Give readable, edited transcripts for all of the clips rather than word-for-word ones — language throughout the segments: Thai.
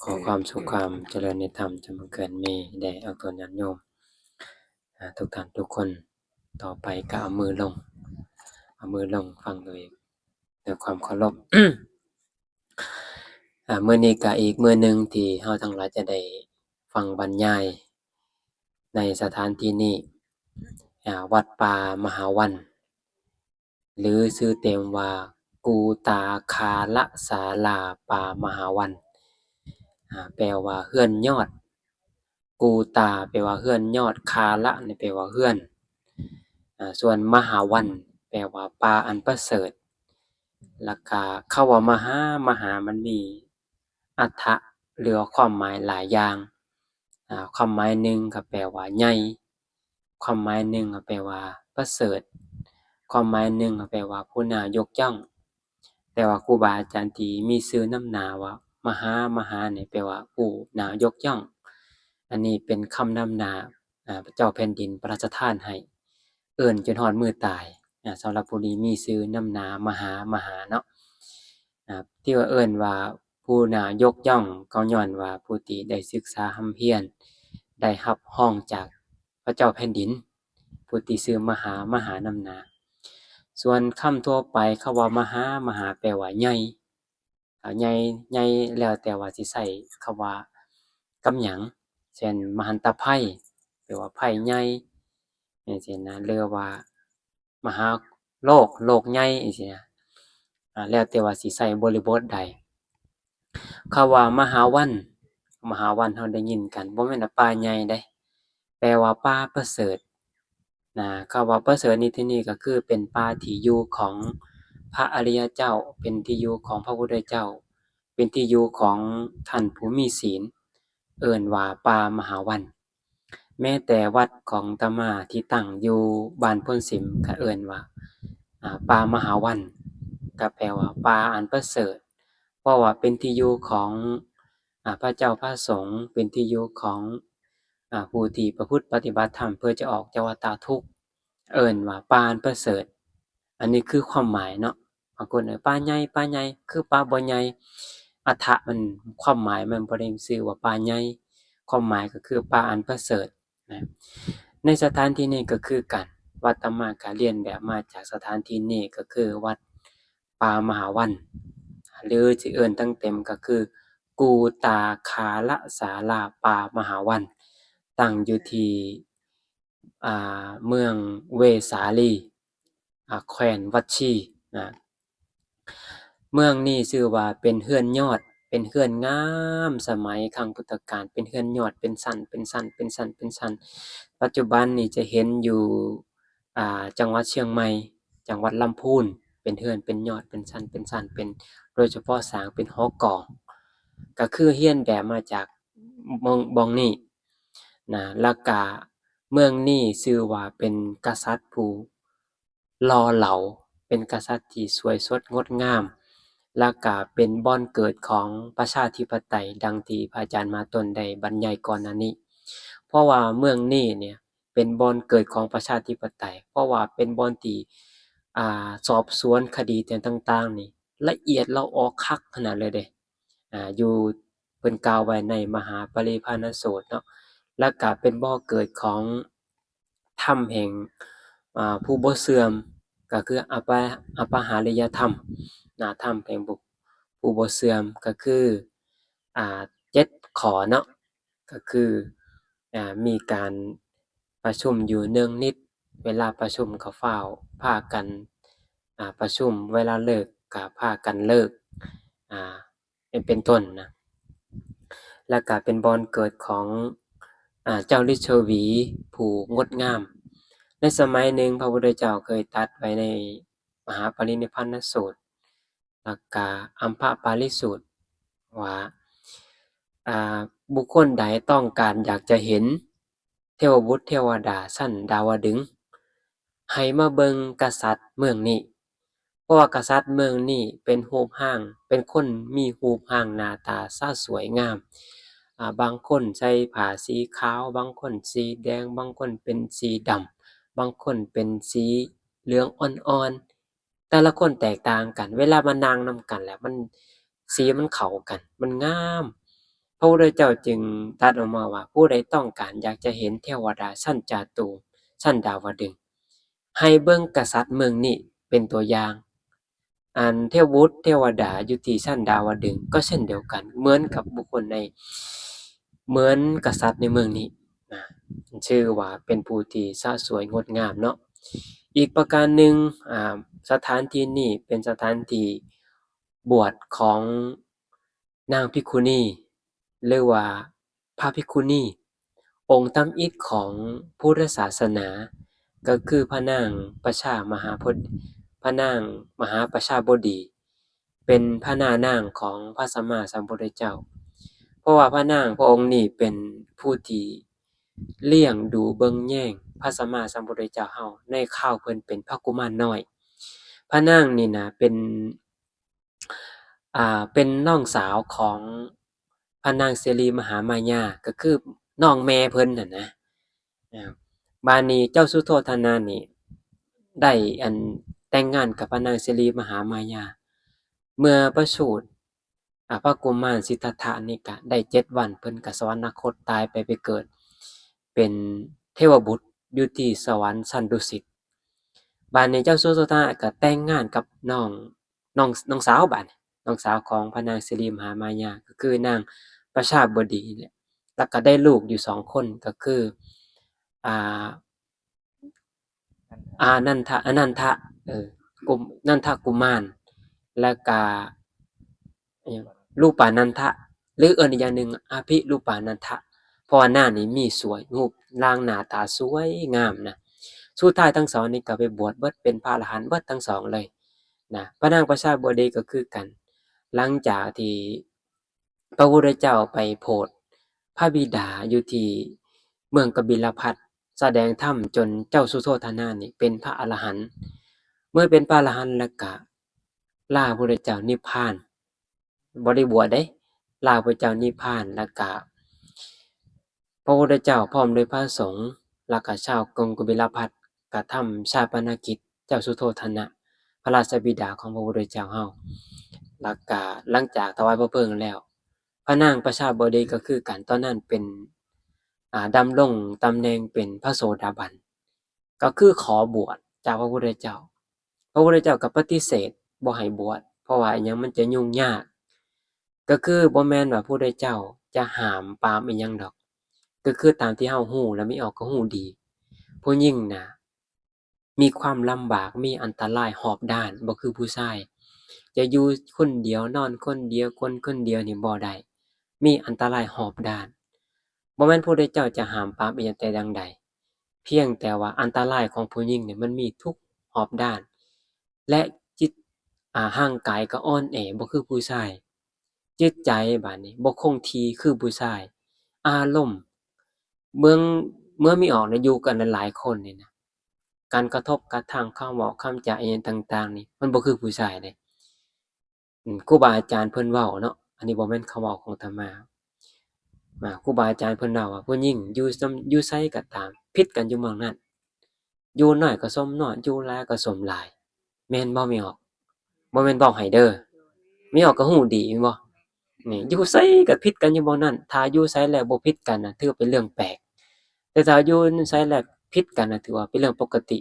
ขอความสุขความเจริญในธรรมจงบังเกิดมีแด่ทุกญาติโยมทุกท่านทุกคนต่อไปก็เอามือลงฟังโดยความเคารพ มื้อนี้ก็อีกมื้อหนึ่งที่เฮาทั้งหลายจะได้ฟังบรรยายในสถานที่นี้วัดป่ามหาวันหรือชื่อเต็มว่ากูตาคาละศาลาป่ามหาวันแปลว่าเฮือนยอดกูตาแปลว่าเฮือนยอดคาละนี่แปลว่าเฮือนส่วนมหาวันแปลว่าป่าอันประเสริฐแล้วก็คำว่ามหามันมีอรรถะหรือความหมายหลายอย่างความหมายหนึ่งก็แปลว่าใหญ่ความหมายหนึ่งก็แปลว่าประเสริฐความหมายหนึ่งก็แปลว่าผู้น่ายกย่องแต่ว่าครูบาอาจารย์ที่มีชื่อนำหน้าว่ามหานี่แปลว่าผู้น่ายกย่องอันนี้เป็นคำนำหน้าพระเจ้าแผ่นดินพระราชทานให้เอิ้นจนฮอดมื้อตายสำหรับผู้ที่มีชื่อนำหน้ามหาเนาะที่ว่าเอิ้นว่าผู้น่ายกย่องก็ย้อนว่าผู้ที่ได้ศึกษาร่ำเรียนได้รับร้องจากพระเจ้าแผ่นดินผู้ที่ชื่อมหานำหน้าส่วนคำทั่วไปคำว่ามหาแปลว่าใหญ่ใหญ่แล้วแต่ว่าสิใช้คำว่ากับหยังเช่นมหันตไพแปลว่าไผใหญ่จังซี่นะหรือว่ามหาโลกใหญ่จังซี่นะแล้วแต่ว่าสิใช้บริบทใดคำว่ามหาวันเราได้ยินกันบ่แม่นว่าป่าใหญ่เดะแปลว่าป่าประเสริฐคำว่าประเสริฐในที่นี้ก็คือเป็นป่าที่อยู่ของพระอริยเจ้าเป็นที่อยู่ของพระพุทธเจ้าเป็นที่อยู่ของท่านผู้มีศีลเอิ้นว่าป่ามหาวันแม้แต่วัดของอาตมาที่ตั้งอยู่บ้านโพ้นสิมก็เอิ้นว่าป่ามหาวันก็แปลว่าป่าอันประเสริฐเพราะว่าเป็นที่อยู่ของพระเจ้าพระสงฆ์เป็นที่อยู่ของผู้ที่ประพฤติปฏิบัติธรรมเพื่อจะออกจากวัฏทุกข์เอิ้นว่าป่าอันประเสริฐอันนี้คือความหมายเนาะบางคนป่าใหญ่คือป่าบ่ใหญ่อรรถะมันความหมายมันบ่ได้ชื่อว่าป่าใหญ่ความหมายก็คือป่าอันประเสริฐนะในสถานที่นี้ก็คือกันวัดอาตมาก็เรียนแบบมาจากสถานที่นี้ก็คือวัดป่ามหาวันหรือที่เอิ้นตั้งเต็มก็คือกูตาคาละศาลาป่ามหาวันตั้งอยู่ที่เมืองเวสาลีแขวนวัดชีนะเมืองนี้ชื่อว่าเป็นเรือนยอดเป็นเรือนงามสมัยครั้งพุทธกาลเป็นเรือนยอดเป็นชั้นปัจจุบันนี้จะเห็นอยู่จังหวัดเชียงใหม่จังหวัดลำพูนเป็นเรือนเป็นยอดเป็นชั้นเป็นโดยเฉพาะสร้างเป็นหอกองก็คือเรียนแบบมาจากบองนี้นะแล้วก็เมืองนี้ชื่อว่าเป็นกษัตริย์ผู้หล่อเหลาเป็นกษัตริย์ที่สวยสดงดงามแล้วก็เป็นบ่อนเกิดของประชาธิปไตยดังที่พระอาจารย์มาต้นได้บรรยายก่อนหน้านี้เพราะว่าเมืองนี้เนี่ยเป็นบ่อนเกิดของประชาธิปไตยเพราะว่าเป็นบ่อนที่สอบสวนคดีต่างๆนี่ละเอียดละออคักขนาดเลยเดะอยู่เพิ่นกล่าวไว้ในมหาปริภาณสูตรเนาะแล้วก็เป็นบ่อเกิดของถ้ำแห่งผู้บ่เสื่อมก็คืออปหาริยธรรมถ้ำแห่งผู้บ่เสื่อมก็คือ7ข้อเนาะก็คือมีการประชุมอยู่เนืองนิดเวลาประชุมก็ฟ้าวพากันประชุมเวลาเลิกก็พากันเลิกเป็นต้นนะแล้วก็เป็นบ่อนเกิดของเจ้าฤาษีวีผู้งดงามในสมัยหนึ่งพระพุทธเจ้าเคยตรัสไว้ในมหาปรินิพพานสูตรแล้วก็อัมภปาริสูตรว่าบุคคลใดต้องการอยากจะเห็นเทวบุตรเทวดาชั้นดาวดึงส์ให้มาเบิ่งกษัตริย์เมืองนี้เพราะว่ากษัตริย์เมืองนี้เป็นรูปร่างเป็นคนมีรูปร่างหน้าตาสวยงามบางคนใส่ผ้าสีขาวบางคนสีแดงบางคนเป็นสีดำบางคนเป็นสีเหลืองอ่อนๆแต่ละคนแตกต่างกันเวลามานั่งนำกันแล้วมันสีมันเข้ากันมันงาม พระพุทธเจ้าจึงตรัสออกมาว่าผู้ใดต้องการอยากจะเห็นเทวดาชั้นจาตุมชั้นดาวดึงส์ให้เบิ่งกษัตริย์เมืองนี้เป็นตัวอย่างอันเทพบุตรเทวดาอยู่ที่ชั้นดาวดึงส์ก็เช่นเดียวกันเหมือนกับบุคคลในเหมือนกษัตริย์ในเมืองนี้นะชื่อว่าเป็นผู้ที่สะสวยงดงามเนาะอีกประการหนึ่งสถานที่นี้เป็นสถานที่บวชของนางภิกขุณีหรือว่าพระภิกขุณีองค์ตำอิฐของพุทธศาสนาก็คือพระนางประชามหาพพระนางมหาประชาบดีเป็นพระนางของพระสัมมาสัมพุทธเจ้าเพราะว่าพระนางพระองค์นี้เป็นผู้ที่เลี้ยงดูเบิ่งแย่งพระสัมมาสัมพุทธเจ้าเฮาในคราวเพิ่นเป็นพระกุมารน้อยพระนางนี่นะเป็นน้องสาวของพระนางสิริมหามายาก็คือน้องแม่เพิ่นน่ะนะบัดนี้เจ้าสุโธทนะนี่ได้แต่งงานกับพระนางสิริมหามายาเมื่อประสูติพระกุมารสิทธัตถะนี่ก็ได้7วันเพิ่นก็สวรรคตตายไปเกิดเป็นเทวบุตรอยู่ที่สวรรค์ชั้นดุสิตบัดนี้เจ้าสุโธทนะก็แต่งงานกับน้องสาวบัดน้องสาวของพระนางสิริมหามายาก็คือนางประชาบดีนี่แหละแล้วก็ได้ลูกอยู่2คนก็คืออ่าอนันทะกุมนันทกุมารแล้วก็รูปานันทะหรืออีกอย่างหนึ่งอภิรูปานันทะเพราะว่าหน้านี่มีสวยรูปร่างหน้าตาสวยงามนะสุดท้ายทั้งสองนี่ก็ไปบวชเบิดเป็นพระอรหันต์เบิดทั้งสองเลยนะพระนางประชาบดีก็คือกันหลังจากที่พระพุทธเจ้าไปโปรดพระบิดาอยู่ที่เมืองกบิลพัสดุแสดงธรรมจนเจ้าสุโธทนะนี่เป็นพระอรหันต์เมื่อเป็นพระอรหันต์แล้วก็ลาพระพุทธเจ้านิพพานบ่ได้บวชเด้ลาพระพุทธเจ้านิพพานแล้วก็พระพุทธเจ้าพร้อมด้วยพระสงฆ์แล้วก็ชาวกรุงกบิลพัสดุก็ทำฌาปนกิจเจ้าสุโธทนะพระราชบิดาของพระพุทธเจ้าเฮาแล้วก็หลังจากถวายพระเพลิงแล้วพระนางประชาบดีก็คือกันตอนนั้นเป็นดำรงตำแหน่งเป็นพระโสดาบันก็คือขอบวชจากพระพุทธเจ้าพระพุทธเจ้าก็ปฏิเสธบ่ให้บวชเพราะว่าอิหยังมันจะยุ่งยากก็คือบ่แม่นว่าพระพุทธเจ้าจะห้ามปรามอิหยังดอกก็คือตามที่เฮารู้และมีออกก็รู้ดีผู้หญิงน่ะมีความลำบากมีอันตรายรอบด้านบ่คือผู้ชายจะอยู่คนเดียวนอนคนเดียวคนเดียวนี่บ่ได้มีอันตรายรอบด้านบ่แม่นพระพุทธเจ้าจะห้ามปรามอิหยังแต่อย่างใดเพียงแต่ว่าอันตรายของผู้หญิงนี่มันมีทุกรอบด้านและจิตร่างกายก็อ่อนแอบ่คือผู้ชายจิตใจบัดนี้บ่คงที่คือผู้ชายอารมณ์เมื่องเมื่อมีออกนะอยู่กันหลายๆคนนี่นะการกระทบกระทั่งคำเว้าคำจาอิหยังต่างๆนี่มันบ่คือผู้ชายเดะครูบาอาจารย์เพิ่นเว้าเนาะอันนี้บ่แม่นคำเว้าของอาตมาครูบาอาจารย์เพิ่นเว้าว่าผู้หญิงอยู่ไสก็ตามผิดกันอยู่หม้องนั้นอยู่น้อยก็สมน้อยอยู่หลายก็สมหลายแม่นบ่แม่ออกบ่แม่นเว้าให้เด้อแม่ออกก็รู้ดีแม่นบ่นี่อยู่ไสก็ผิดกันอยู่หม้องนั้นถ้าอยู่ไสแล้วบ่ผิดกันน่ะถือว่าเป็นเรื่องแปลกแต่ถ้าอยู่ไสแล้วผิดกันน่ะถือว่าเป็นเรื่องปกติ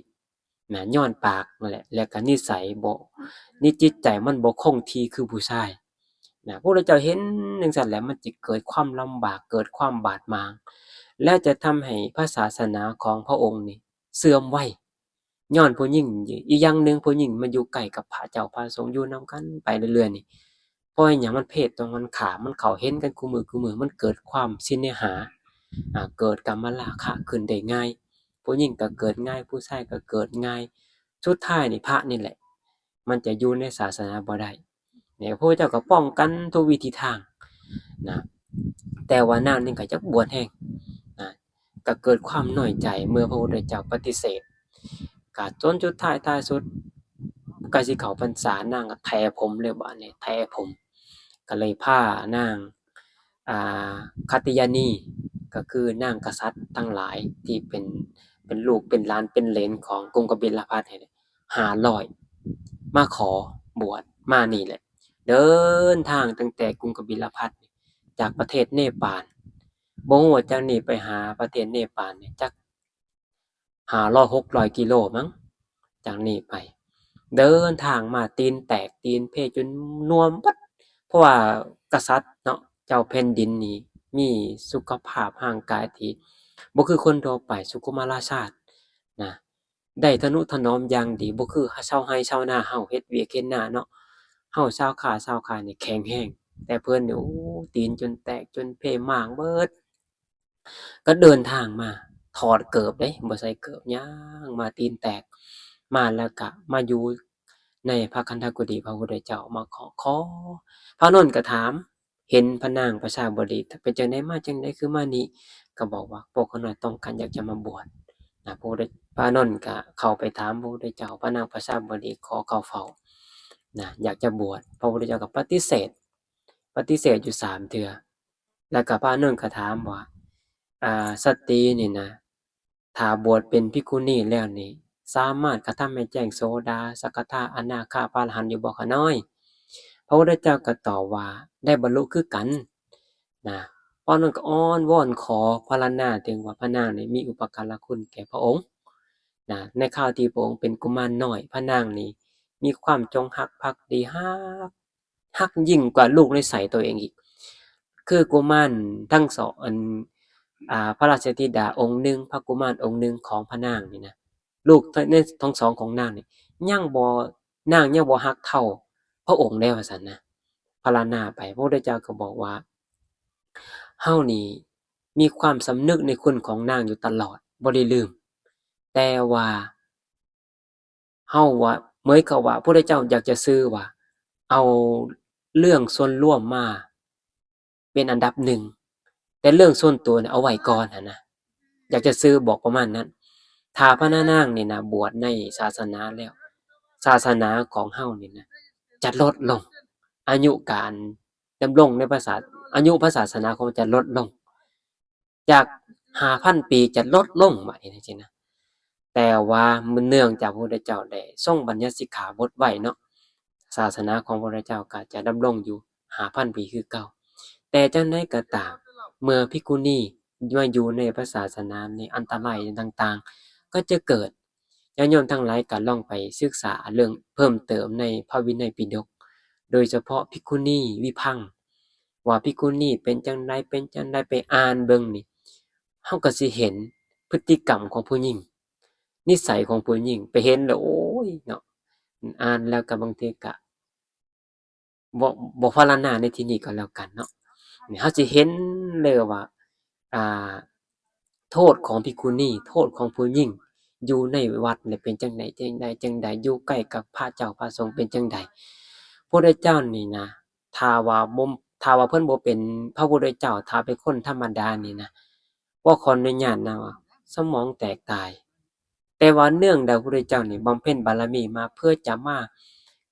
นะย้อนปากนั่นแหละแล้วก็นิสัยบ่จิตใจมันบ่คงที่คือผู้ชายนะพระพุทธเจ้าเห็นจั่งซั้นแล้วมันจิเกิดความลำบากเกิดความบาดหมางและจะทำให้พระศาสนาของพระองค์นี่เสื่อมไวย้อนผู้หญิงอีกอย่างหนึ่งผู้หญิงมาอยู่ใกล้กับพระเจ้าพระสงฆ์อยู่นำกันไปเรื่อยๆนี่เพราะอิหยังมันเพศตรงกันข้ามมันเข้าเห็นกันคุมื้อมันเกิดความสิเนหาเกิดกามราคะขึ้นได้ง่ายผู้หญิงก็เกิดง่ายผู้ชายก็เกิดง่ายสุดท้ายนี่พระนี่แหละมันจะอยู่ในศาสนาบ่ได้เนี่ยพระพุทธเจ้าก็ป้องกันทุกวิถีทางนะแต่ว่านางนี่ก็จักบวชแฮงนะก็เกิดความน้อยใจเมื่อพระพุทธเจ้าปฏิเสธก็จนสุดท้ายสุดใกล้สิเข้าพรรษานางก็แถผมเลยบัดนี้แถผมก็เลยพานางอ่คัตติยานีก็คือนางกษัตริย์ทั้งหลายที่เป็นลูกเป็นหลานเป็นเหลนของกรุงกบิลพัสดุนี่500มาขอบวชมานี่แหละเดินทางตั้งแต่กรุงกบิลพัสดุ จากประเทศเนปาลบ่ฮู้ว่าจากนี้ไปหาประเทศเนปาลเนี่ยจัก500-600 กิโลมั้งจากนี้ไปเดินทางมาตีนแตกตีนเพจนน่วมเบิดเพราะว่ากษัตริย์เนาะเจ้าแผ่นดินนี่มีสุขภาพร่างกายที่บ่คือคนทั่วไปสุขุมราชาตินะได้ทะนุถนอมอย่างดีบ่คือชาวไร่ชาวนาเฮาเฮ็ดเวียกเฮ็ดนาเนาะเฮาชาวค้านี่แข็งแรงแต่เพิ่นนี่โอ้ตีนจนแตกจนเพม่างเบิดก็เดินทางมาถอดเกิบเด้บ่ใส่เกิบย่างมาตีนแตกมาแล้วก็มาอยู่ในพระคันธกุฎีพระพุทธเจ้ามาขอพระอานนท์ก็ถามเห็นพระนางประชาบดีเป็นจังได๋มาจังได๋คือมานี่ก็บอกว่าพวกเขาน้อยต้องการอยากจะมาบวชนะพระอานนท์ก็เข้าไปถามพระพุทธเจ้าพระนางประชาบดีขอเข้าเฝ้านะอยากจะบวชพระพุทธเจ้าก็ปฏิเสธอยู่3เทื่อแล้วก็พระอานนท์ก็ถามว่าสตรีนี่นะถ้าบวชเป็นภิกขุณีแล้วนี่สามารถกระทำให้แจ้งโสดาสกทาอนาคาพระอรหันต์อยู่บ่คะน้อยพระพุทธเจ้าก็ตอบว่าได้บรรลุคือกันนะพระอานนท์ก็อ้อนวอนขอพรรณนาถึงว่าพระนางนี่มีอุปการะคุณแก่พระองค์นะในคราวที่พระองค์เป็นกุมารน้อยพระนางนี่มีความจงรักภักดีรักยิ่งกว่าลูกในไส้ตัวเองอีกคือกุมารทั้งสองพระราชธิดาองค์หนึ่งพระกุมารองค์หนึ่งของพระนางนี่นะลูกในทั้งสองของนางนี่ยังบ่นางยังบ่รักเท่าพระองค์ได้ว่าซั่นนะพรรณนาไปพระพุทธเจ้าก็บอกว่าเฮานี่มีความสำนึกในคุณของนางอยู่ตลอดบ่ได้ลืมแต่ว่าเฮาว่าเหมือนกับว่าพระพุทธเจ้าอยากจะสื่อว่าเอาเรื่องส่วนรวมมาเป็นอันดับหนึ่งแต่เรื่องส่วนตัวเนี่ยเอาไว้ก่อนหั้นนะอยากจะสื่อบอกประมาณนั้นถ้าพระนางนี่นะบวชในศาสนาแล้วศาสนาของเฮานี่นะจะลดลงอายุการดำรงในอายุพระศาสนาของจะลดลงจาก5,000 ปีจะลดลงบัดนี้จังซี่นะแต่ว่าเนื่องจากพระพุทธเจ้าได้ทรงบัญญัติสิกขาบทไว้เนาะศาสนาของพระพุทธเจ้าก็จะดำรงอยู่5,000 ปีคือเก่าแต่จังได๋ก็ตามเมื่อภิกขุณีมาอยู่ในพระศาสนานี่อันตรายต่างๆก็จะเกิดญาติโยมทั้งหลายก็ลองไปศึกษาเรื่องเพิ่มเติมในพระวินัยปิฎกโดยเฉพาะภิกขุณีวิภังค์ว่าภิกขุณีเป็นจั่งใดไปอ่านเบิ่งนี่เฮาก็สิเห็นพฤติกรรมของผู้หญิงนิสัยของผู้หญิงไปเห็นแล้วโอ๊ยเนาะอ่านแล้วก็บางทีก็บ่พรรณนาในที่นี้ก็แล้วกันเนาะนี่เฮาสิเห็นเลยว่าอ่าโทษของภิกขุณีโทษของผู้หญิงอยู่ในวัดเนี่ยเป็นจั่งใดอยู่ใกล้กับพระเจ้าพระสงฆ์เป็นจั่งใดพระพุทธเจ้านี่นะถ้าว่าเพิ่นบ่เป็นพระพุทธเจ้าถ้าเป็นคนธรรมดานี่นะบ่ขออนุญาตนะว่าสมองแตกตายแต่ว่าเนื่องด้วยพระพุทธเจ้านี่บำเพ็ญบารมีมาเพื่อจะมา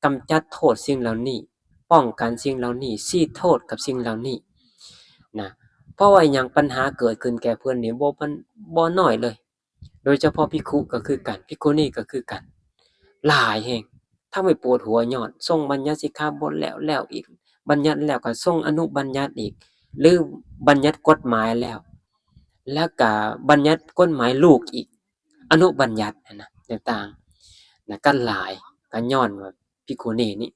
กำจัดโทษสิ่งเหล่านี้ป้องกันสิ่งเหล่านี้ซี้โทษกับสิ่งเหล่านี้นะเพราะว่าอิหยังปัญหาเกิดขึ้นแก่เพิ่นนี่บ่น้อยเลยโดยเฉพาะภิกขุก็คือกันภิกขุณีก็คือกันหลายแรงทำให้ปวดหัวญ้อนทรงบัญญัติสิกขาบทแล้วอีกบัญญัติแล้วก็ทรงอนุบัญญัติอีกหรือบัญญัติกฎหมายแล้วก็บัญญัติกฎหมายลูกอีกอนุบัญญัตินะต่างๆนะก็หลายก็ย้อนว่าภิกขุณีนี้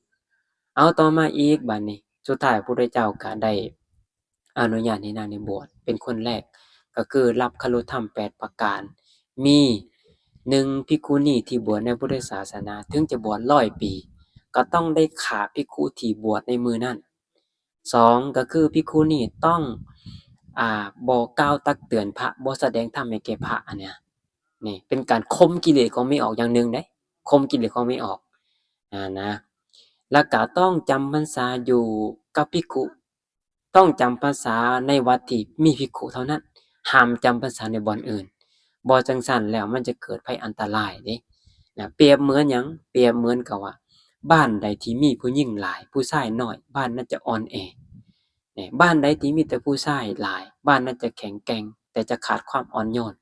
เอาต่อมาอีกบัดนี้สุดท้ายพระพุทธเจ้าก็ได้อนุญาตให้นางได้บวชเป็นคนแรกก็คือรับคฤธรรม8ประการมี1ภิกขุณีที่บวชในพุทธศาสนาถึงจะบวช100ปีก็ต้องได้ฆ่าภิกขุที่บวชในมื้อนั้น2ก็คือภิกขุณีต้องบ่กล่าวตักเตือนพระบ่แสดงธรรมให้แก่พระอันเนี้ยนี่เป็นการข่มกิเลสของไม่ออกอย่างหนึ่งเด้ข่มกิเลสของไม่ออกนะแล้วก็ต้องจำพรรษาอยู่กับภิกขุต้องจำพรรษาในวัดที่มีภิกขุเท่านั้นห้ามจำพรรษาในบ่อนอื่นบ่จั่งซั้นแล้วมันจะเกิดภัยอันตรายเด้นะเปรียบเหมือนหยังเปรียบเหมือนกับว่าบ้านใดที่มีผู้หญิงหลายผู้ชายน้อยบ้านนั้นจะอ่อนแอบ้านใดที่มีแต่ผู้ชายหลายบ้านนั้นจะแข็งแกร่งแต่จะขาดความอ่อนโยน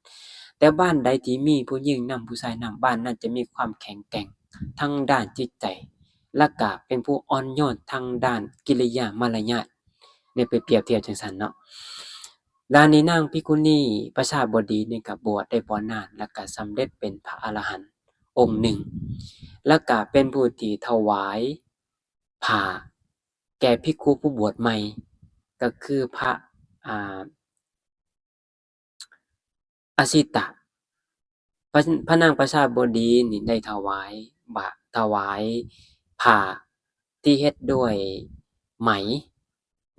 แต่บ้านใดที่มีผู้หญิงนำผู้ชายนำบ้านนั้นจะมีความแข็งแกร่งทั้งด้านจิตใจและก็เป็นผู้อ่อนโยนทางด้านกิริยามารยาท นี่ไปเปรียบเทียบจังซั่นเนาะด้านนี้นางภิกขุณีประชาบดีนี่ก็บวชได้บ่นานแล้วก็สำเร็จเป็นพระอรหันต์องค์หนึ่งแล้วก็เป็นผู้ที่ถวายผ้าแก่ภิกขุผู้บวชใหม่ก็คือพระอ่าอสิตะ พระนางประชาบดีนี่ได้ถวายผ้าที่เฮ็ดด้วยไหม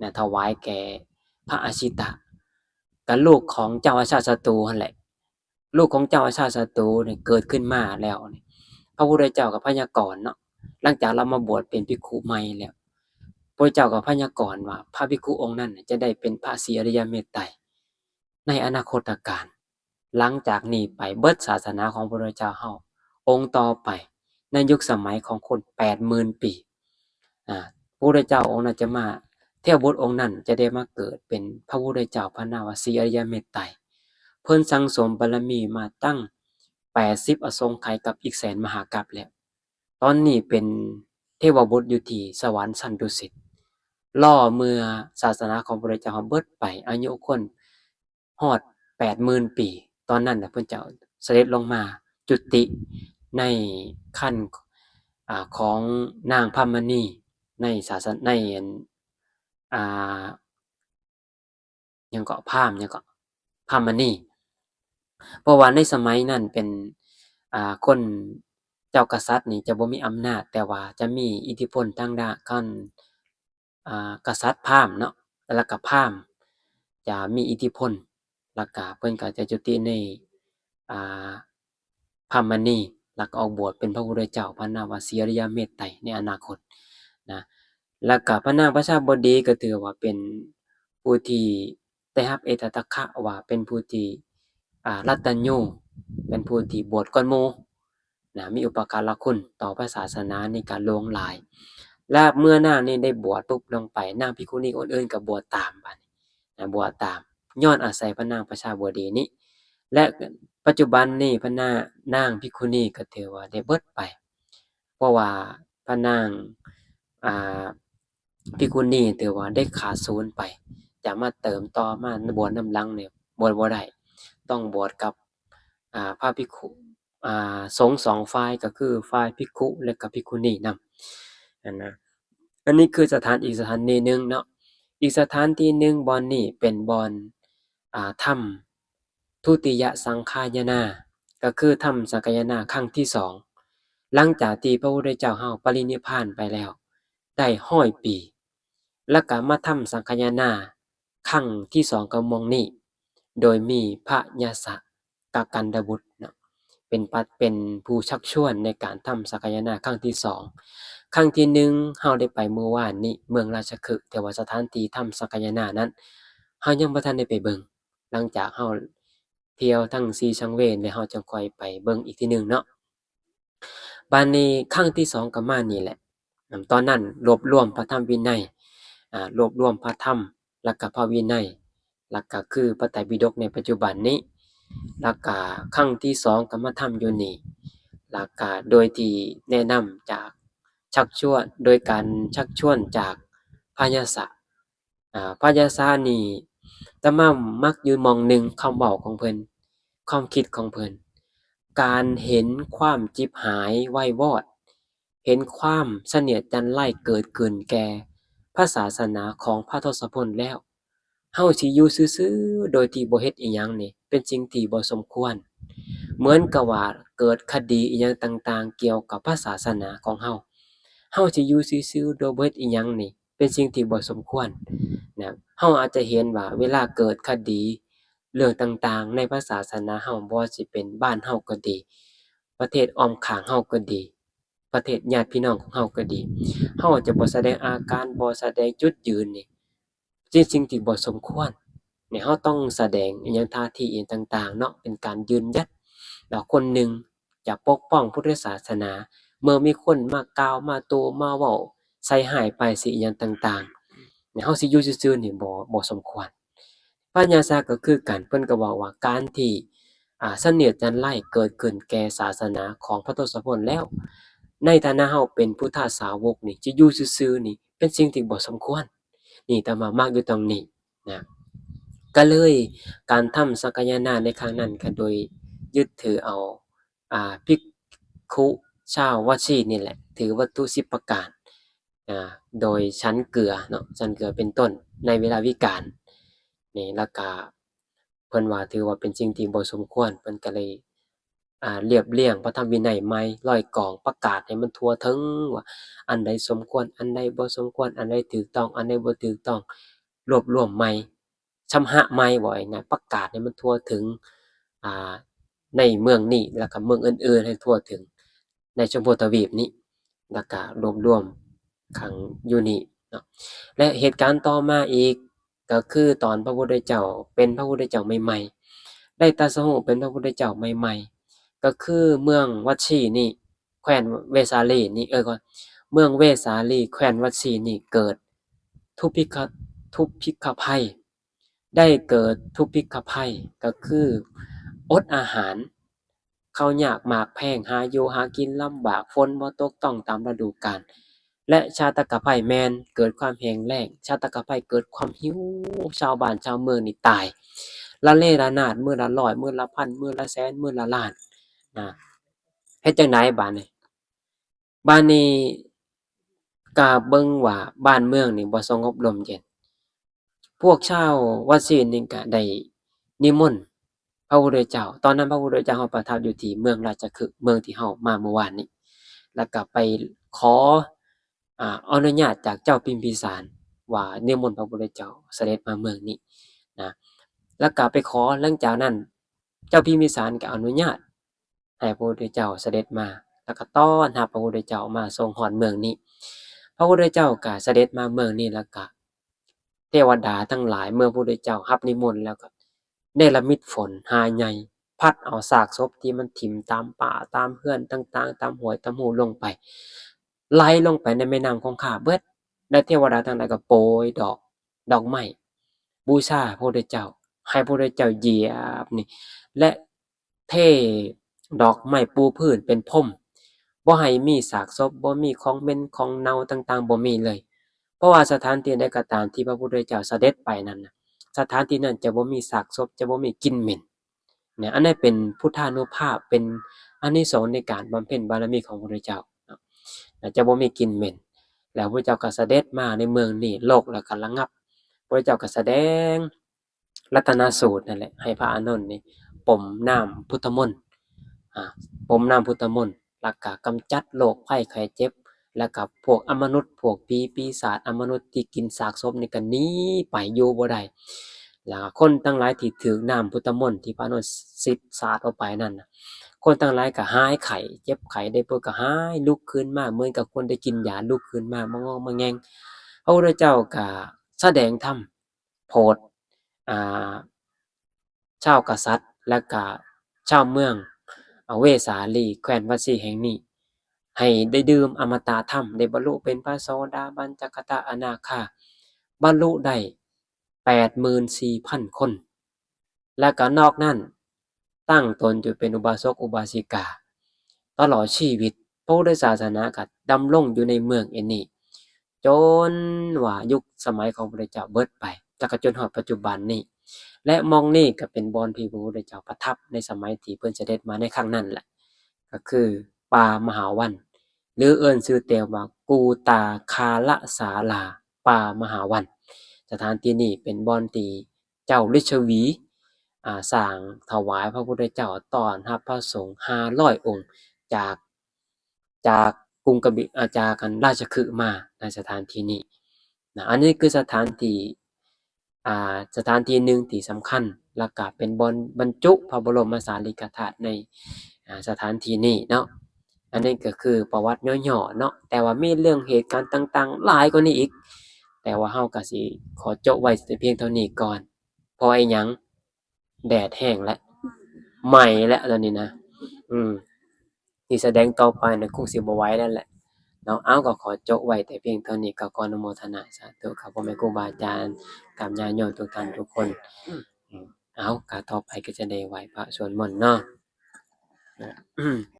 นะถวายแก่พระอสิตะก็ลูกของเจ้าอาชาติศัตรูนั่นแหละลูกของเจ้าอาชาติศัตรูเนี่ยเกิดขึ้นมาแล้วนี่พระพุทธเจ้าก็พยากรณ์เนาะหลังจากเรามาบวชเป็นภิกขุใหม่แล้วพระเจ้าก็พยากรณ์ว่าพระภิกขุองค์นั้นจะได้เป็นพระศรีอริยเมตไตรในอนาคตการหลังจากนี้ไปเบิดศาสนาของพระพุทธเจ้าเฮาองค์ต่อไปในยุคสมัยของคน80,000 ปีพระพุทธเจ้าองค์นั้นจะมาเทวบุตรองค์นั้นจะได้มาเกิดเป็นพระพุทธเจ้าพระนามว่าศรีอริยเมตไตรเพิ่นสั่งสมบารมีมาตั้ง80อสงไขยกับอีกแสนมหากัปแล้วตอนนี้เป็นเทวบุตรอยู่ที่สวรรค์ชั้นดุสิตรอเมื่อศาสนาของพระพุทธเจ้าเบิดไปอายุคนฮอด80,000 ปีตอนนั้นน่ะเพิ่นจะเสด็จลงมาจุติในขั้นของนางพรหมณีในศาสนาในอ่าหยังก็พราหมณ์หยังก็พรหมณีเพราะว่าในสมัยนั้นเป็นคนเจ้ากษัตริย์นี่จะบ่มีอำนาจแต่ว่าจะมีอิทธิพลทางด้านกษัตริย์พราหมณ์เนาะแล้วก็พราหมณ์จะมีอิทธิพลแล้วก็เพิ่นก็จะจุติในอ่าพรหมณีแล้วก็ออกบวชเป็นพระพุทธเจ้าพระนามว่าศรีอริยเมตไตรในอนาคตนะแล้วก็พระนางประชาบดีก็ถือว่าเป็นผู้ที่ได้รับเอตทัคคะว่าเป็นผู้ที่รัตตัญญูเป็นผู้ที่บวชก่อนหมู่นะมีอุปการะคุณต่อพระศาสนาในการหลวงหลายและเมื่อนางนี้ได้บวชปุ๊บลงไปนางภิกขุณีคนอื่นก็บวชตามบัดนี้นะบวชตามย้อนอาศัยพระนางประชาบดีนี้และปัจจุบันนี้พระนางภิกขุณีก็ถือว่าได้เบิดไปเพราะว่าพระนางอ่าภิกขุณีถือว่าได้ขาดสูญไปจะมาเติมต่อมาบวชนำหลังเนี่ยบวชบ่ได้ต้องบวชกับพระภิกขุสงฆ์สองฝ่ายก็คือฝ่ายภิกขุและก็ภิกขุณีนำนะอันนี้คือสถานอีกสถานีหนึ่งเนาะอีกสถานที่หนึ่งบ่อนนี้เป็นบ่อนถ้ำทุติยสังฆายนาก็คือถ้ำสังฆายนาครั้งที่2หลังจากที่พระพุทธเจ้าเฮาปรินิพพานไปแล้วได้100 ปีแล้วก็มาถ้ำสังฆายนาครั้งที่2ก็มองนี้โดยมีพระยศกกันดบุตรเนาะเป็นผู้ชักชวนในการทำสังฆายนาครั้งที่2ครั้งที่1เฮาได้ไปเมื่อวานนี้เมืองราชคฤห์แต่ว่าสถานที่ทำสังฆายนานั้นเฮายังบ่ทันได้ไปเบิ่งหลังจากเฮาเที่ยวทั้ง4สังเวชแล้วเฮาจังค่อยไปเบิ่งอีกทีหนึ่งเนาะบัดนี้ครั้งที่2ก็มานี่แหละตอนนั้นรวบรวมพระธรรมวินัยรวบรวมพระธรรมแล้วก็พระวินัยแล้วก็คือพระไตรปิฎกในปัจจุบันนี้แล้วก็ครั้งที่2ก็มาทำอยู่นี่แล้วก็โดยที่แนะนำจากชักชวนโดยการชักชวนจากพระยศพระยศนี่อาตมามักอยู่หม้องหนึ่งคำเว้าของเพิ่นความคิดของเพิ่นการเห็นความจิบหายไว้วอดเห็นความเสนียดจันไรเกิดขึ้นแก่พระศาสนาของพระทศพลแล้วเฮาสิอยู่ซื่อๆโดยที่บ่เฮ็ดอิหยังนี่เป็นสิ่งที่บ่สมควรเหมือนกับว่าเกิดคดีอิหยังต่างๆเกี่ยวกับพระศาสนาของเฮาสิอยู่ซื่อๆโดยบ่เฮ็ดอิหยังนี่เป็นสิ่งที่บ่สมควรนะเฮาอาจจะเห็นว่าเวลาเกิดคดีเรื่องต่างๆในพระศาสนาเฮาบ่ว่าสิเป็นบ้านเฮาก็ดีประเทศอ้อมข้างเฮาก็ดีประเทศญาติพี่น้องของเฮาก็ดีเฮาจะบ่แสดงอาการบ่แสดงจุดยืนนี่เป็นสิ่งที่บ่สมควรนี่เฮาต้องแสดงอิหยังท่าทีอิหยังต่างๆเนาะเป็นการยืนหยัดแล้วคนหนึ่งจะปกป้องพุทธศาสนาเมื่อมีคนมากล่าวมาโต้มาเว้าใส่ร้ายป้ายสีอิหยังต่างๆนี่เฮาสิอยู่ซื่อๆนี่บ่สมควรพระญาศาก็คือกันเพิ่นก็เว้าว่าการที่เสนียดจันไรเกิดขึ้นแก่ศาสนาของพระทศพลแล้วในฐานะเฮาเป็นพุทธสาวกนี่จะอยู่ซื่อๆนี่เป็นสิ่งที่บ่สมควร นี่อาตมามักอยู่ตรงนี้นะก็เลยการทำสังฆทานในครั้งนั้นก็โดยยึดถือเอาภิกขุชาววัดชีนี่แหละถือวัตถุ10ประการโดยฉันเกลือเนาะฉันเกลือเป็นต้นในเวลาวิกาลนี่แล้วก็เพิ่นว่าถือว่าเป็นสิ่งที่บ่สมควรเพิ่นก็เลยเรียบเรียงพระธรรมวินัยใหม่ร้อยกรองประกาศให้มันทั่วถึงว่าอันใดสมควรอันใดบ่สมควรอันใดถูกต้องอันใดบ่ถูกต้องรวบรวมใหม่ชำระใหม่ว่าง่ายๆประกาศให้มันทั่วถึงอ่าในเมืองนี้แล้วก็เมืองอื่นๆให้ทั่วถึงในชมพูทวีปนี้แล้วก็รวบรวมขังอยู่นี่เนาะและเหตุการณ์ต่อมาอีกก็คือตอนพระพุทธเจ้าเป็นพระพุทธเจ้าใหม่ๆได้ตรัสรู้เป็นพระพุทธเจ้าใหม่ๆก็คือเมืองวัดชีนี่แคว้นเวสาลีนี่ก่อนเมืองเวสาลีแคว้นวัดชีนี่เกิดทุพพิกภัยได้เกิดทุพพิกภัยก็คืออดอาหารข้าวยากหมากแพงหาอยู่หากินลำบากฝนบ่ตกต้องตามฤดูกาลและชาตกภัยแม่นเกิดความแห้งแล้งชาตกภัยเกิดความหิวชาวบ้านชาวเมืองนี่ตายละเลระนาดมื้อละ100มื้อละพันมื้อละแสนมื้อละล้านนะเฮ็ดจั่งใดบัดนี้ก็เบิ่งว่าบ้านเมืองนี่บ่สงบร่มเย็นพวกชาววัดศีลนี่ก็ได้นิมนต์พระพุทธเจ้าตอนนั้นพระพุทธเจ้าประทับอยู่ที่เมืองราชคฤห์เมืองที่เฮามาเมื่อวานนี้แล้วก็ไปขออนุญาตจากเจ้าพิมพิสารว่านิมนต์พระพุทธเจ้าเสด็จมาเมืองนี้นะแล้วก็ไปขอหลังจากนั้นเจ้าพิมพิสารก็อนุญาตให้พระพุทธเจ้าเสด็จมาแล้วก็ต้อนรับพระพุทธเจ้ามาทรงฮอดเมืองนี้พระพุทธเจ้าก็เสด็จมาเมืองนี้แล้วก็เทวดาทั้งหลายเมื่อพระพุทธเจ้ารับนิมนต์แล้วก็เนรมิตฝนหาใหญ่พัดเอาซากศพที่มันถิ่มตามป่าตามเรือนต่างๆตามห้วยตามหูลงไปไหลลงไปในแม่น้ำคงคาเบิดและเทวดาทั้งหลายก็โปรยดอกไม้บูชาพระพุทธเจ้าให้พระพุทธเจ้าเหยียบนี่และเทดอกไม้ปูพื้นเป็นพรมบ่ให้มีซากศพบ่มีของเหม็นของเน่าต่างๆบ่มีเลยเพราะว่าสถานที่ใดก็ตามที่พระพุทธเจ้าเสด็จไปนั้นน่ะสถานที่นั้นจะบ่มีซากศพจะบ่มีกลิ่นเหม็นเนี่ยอันนั้นเป็นพุทธานุภาพเป็นอานิสงส์ในการบำเพ็ญบารมีของพระพุทธเจ้าเนาะจะบ่มีกลิ่นเหม็นแล้วพระเจ้าก็เสด็จมาในเมืองนี้โลกแล้วก็ระงับพระเจ้าก็แสดงรัตนสูตรนั่นแหละให้พระอานนท์นี่ปรมน้ำพุทธมนต์ปรมน้ำพุทธมนต์แล้วก็กำจัดโรคภัยไข้เจ็บแล้วก็พวกอมนุษย์พวกผีปีศาจอมนุษย์ที่กินซากศพนี่ก็หนีไปอยู่บ่ได้แล้วคนทั้งหลายที่ถือน้ำพุทธมนต์ที่พระอานนท์สาดออกไปนั่นน่ะคนทั้งหลายก็หายไข้เจ็บไข้ได้ป่วยก็หายลุกขึ้นมาเหมือนกับคนได้กินยาลุกขึ้นมามางอมาแงงพระพุทธเจ้าก็แสดงธรรมโปรดอ่าชาวกษัตริย์และก็ชาวเมืองเวสาลีแคว้นวัดศรีแห่งนี้ให้ได้ดื่มอมตะธรรมได้บรรลุเป็นพระโสดาบันจักตะอนาคาบรรลุได้ 84,000 คนและก็นอกนั้นตั้งตนอยู่เป็นอุบาสกอุบาสิกาตลอดชีวิตพระพุทธศาสนาก็ดำรงอยู่ในเมืองนี้จนว่ายุคสมัยของพระพุทธเจ้าเบิดไปแล้วก็จนฮอดปัจจุบันนี้และมองนี่ก็เป็นบ่อนที่พระพุทธเจ้าประทับในสมัยที่เพิ่นเสด็จมาในครั้งนั้นแหละก็คือป่ามหาวันหรือเอิ้นชื่อเต็มว่ากูตาคาลศาลาป่ามหาวันสถานที่นี้เป็นบ่อนที่เจ้าฤชวีสร้างถวายพระพุทธเจ้าต้อนรับพระสงฆ์500องค์จากกรุงกบิจากราชคฤห์มาในสถานที่นี้นะอันนี้คือสถานที่สถานที่หนึ่งที่สำคัญแล้วก็เป็นบ่อนบรรจุพระบรมสารีริกธาตุในสถานที่นี้เนาะอันนี้ก็คือประวัติย่อๆเนาะแต่ว่ามีเรื่องเหตุการณ์ต่างๆหลายกว่านี้อีกแต่ว่าเฮาก็สิขอจบไว้แต่เพียงเท่านี้ก่อนเพราะอิหยังแดดแห้งแล้วไหม้แล้วตอนนี้นะที่แสดงต่อไปน่ะคงสิบ่ไหวแล้วแหละเนาะก็ขอจบไว้แต่เพียงเท่านี้ก็ขออนุโมทนาสาธุครับพ่อแม่ครูบาอาจารย์กับญาติโยมทุกท่านทุกคนก็ต่อไปก็จะได้ไหว้พระสวดมนต์เนาะ